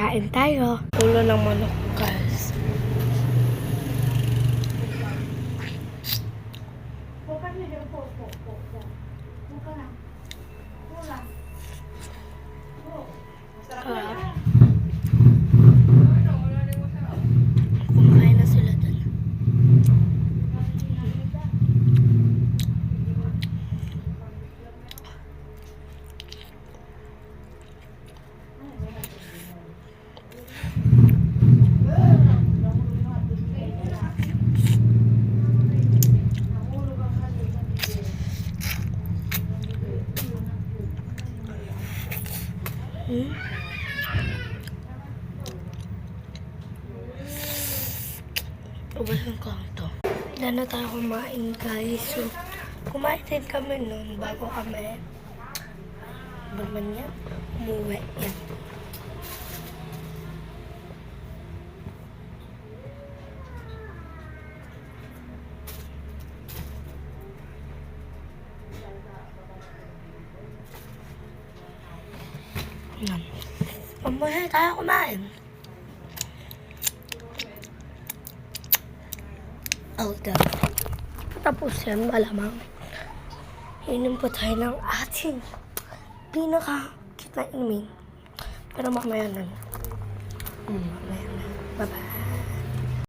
Kain tayo. Ulo ng manok, guys. Kumakain na sila dun. Ubasan ko lang to. Wala na tayo kumain, guys. So, kumain din kami nun bago kami umuwi. Yan. Yan. Mamaya tayo kumain. Okay. Tapos yan, malamang. Inom po tayo ng ating pinaka-cute na inumin. Pero mamaya na. Mamaya na. Bye-bye.